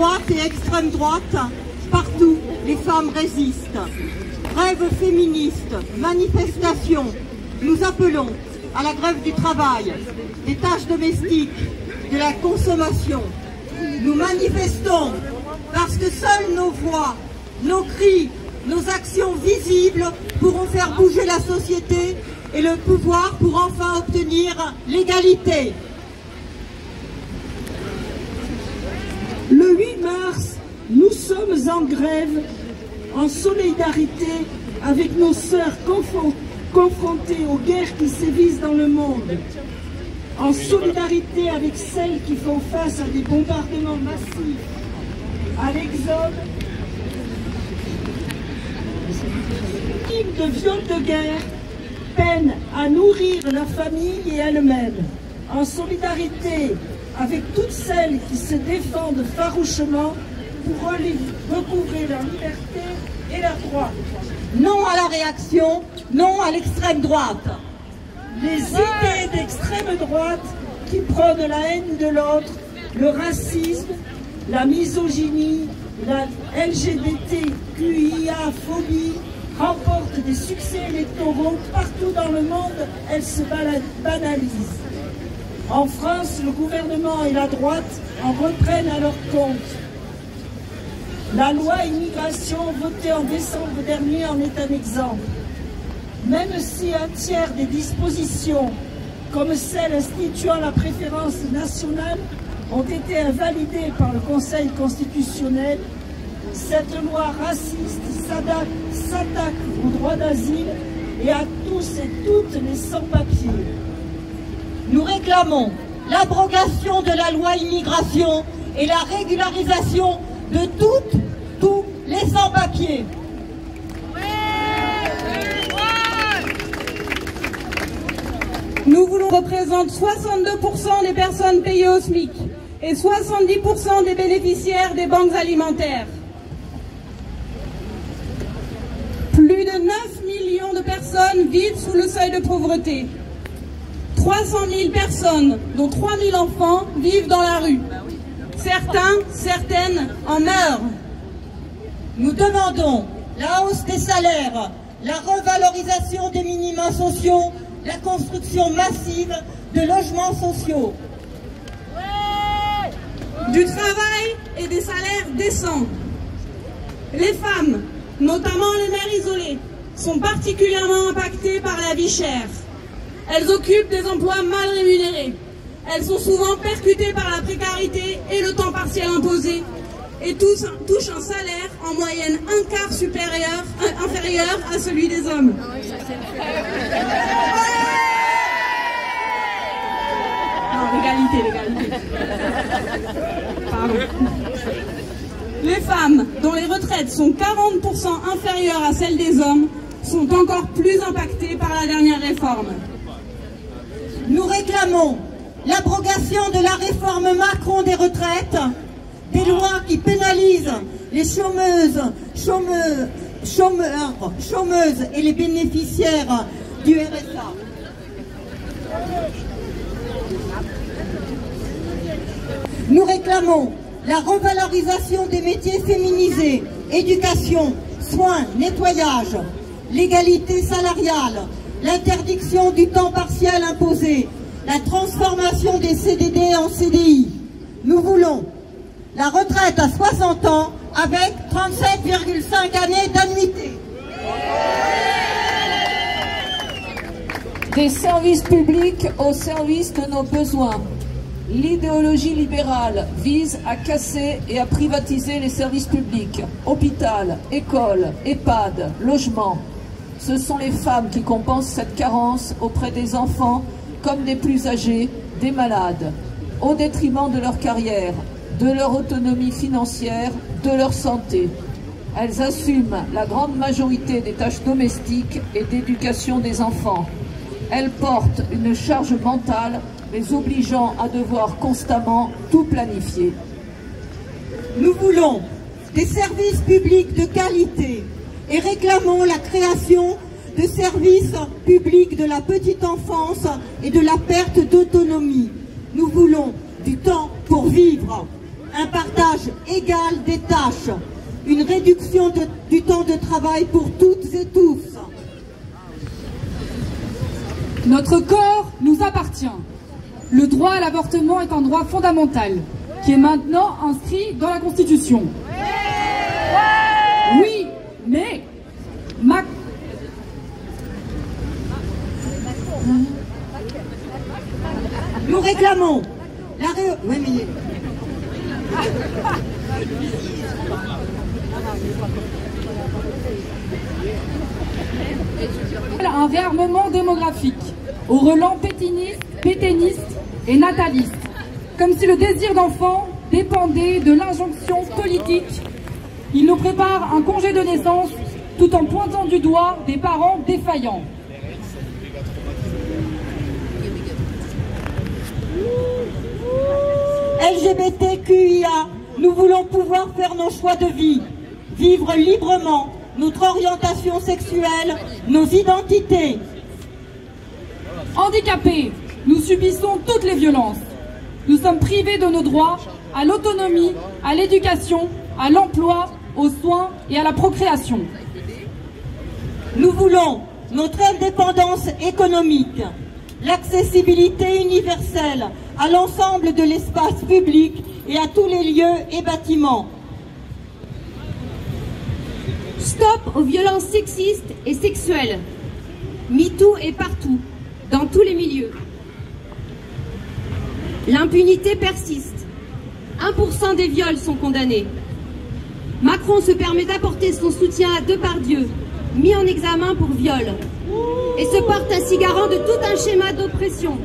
droite et extrême droite, partout, les femmes résistent. Grève féministe, manifestation, nous appelons à la grève du travail, des tâches domestiques, de la consommation. Nous manifestons parce que seules nos voix, nos cris, nos actions visibles pourront faire bouger la société et le pouvoir pour enfin obtenir l'égalité. Le 8 mars, nous sommes en grève, en solidarité avec nos sœurs confrontées aux guerres qui sévissent dans le monde, en solidarité avec celles qui font face à des bombardements massifs, à l'exode, victimes de viols de guerre, peinent à nourrir leur famille et elles-mêmes, en solidarité avec toutes celles qui se défendent farouchement pour recouvrer leur liberté et leurs droits. Non à la réaction, non à l'extrême droite. Les idées d'extrême droite qui prônent la haine de l'autre, le racisme, la misogynie, la LGBTQIA-phobie remportent des succès électoraux partout dans le monde, elles se banalisent. En France, le gouvernement et la droite en reprennent à leur compte. La loi immigration votée en décembre dernier en est un exemple. Même si un tiers des dispositions, comme celle instituant la préférence nationale, ont été invalidées par le Conseil constitutionnel, cette loi raciste s'attaque au droit d'asile et à tous et toutes les sans-papiers. Nous réclamons l'abrogation de la loi immigration et la régularisation de tous les sans-papiers. Nous voulons représenter 62% des personnes payées au SMIC et 70% des bénéficiaires des banques alimentaires. Plus de 9 millions de personnes vivent sous le seuil de pauvreté. 300 000 personnes, dont 3 000 enfants, vivent dans la rue. Certaines en meurent. Nous demandons la hausse des salaires, la revalorisation des minima sociaux, la construction massive de logements sociaux. Du travail et des salaires décents. Les femmes, notamment les mères isolées, sont particulièrement impactées par la vie chère. Elles occupent des emplois mal rémunérés. Elles sont souvent percutées par la précarité et le temps partiel imposé et touchent un salaire en moyenne un quart inférieur à celui des hommes. Non, l'égalité. Pardon. Les femmes, dont les retraites sont 40% inférieures à celles des hommes, sont encore plus impactées par la dernière réforme. Nous réclamons l'abrogation de la réforme Macron des retraites, des lois qui pénalisent les chômeuses et les bénéficiaires du RSA. Nous réclamons la revalorisation des métiers féminisés, éducation, soins, nettoyage, l'égalité salariale, l'interdiction du temps partiel imposé, la transformation des CDD en CDI. Nous voulons la retraite à 60 ans avec 37,5 années d'annuité. Des services publics au service de nos besoins. L'idéologie libérale vise à casser et à privatiser les services publics. Hôpital, école, EHPAD, logement. Ce sont les femmes qui compensent cette carence auprès des enfants comme des plus âgés, des malades, au détriment de leur carrière, de leur autonomie financière, de leur santé. Elles assument la grande majorité des tâches domestiques et d'éducation des enfants. Elles portent une charge mentale, les obligeant à devoir constamment tout planifier. Nous voulons des services publics de qualité et réclamons la création de services publics de la petite enfance et de la perte d'autonomie. Nous voulons du temps pour vivre. un partage égal des tâches, une réduction du temps de travail pour toutes et tous. Notre corps nous appartient. Le droit à l'avortement est un droit fondamental qui est maintenant inscrit dans la Constitution. Oui, mais nous réclamons un réarmement démographique au relent pétainiste et nataliste, comme si le désir d'enfant dépendait de l'injonction politique. Il nous prépare un congé de naissance tout en pointant du doigt des parents défaillants. LGBTQIA, nous voulons pouvoir faire nos choix de vie, vivre librement notre orientation sexuelle, nos identités. Handicapés, nous subissons toutes les violences. Nous sommes privés de nos droits à l'autonomie, à l'éducation, à l'emploi, aux soins et à la procréation. Nous voulons notre indépendance économique, l'accessibilité universelle à l'ensemble de l'espace public et à tous les lieux et bâtiments. Stop aux violences sexistes et sexuelles. MeToo est partout, dans tous les milieux. L'impunité persiste. 1% des viols sont condamnés. Macron se permet d'apporter son soutien à Depardieu, mis en examen pour viol, et se porte ainsi garant de tout un schéma d'oppression.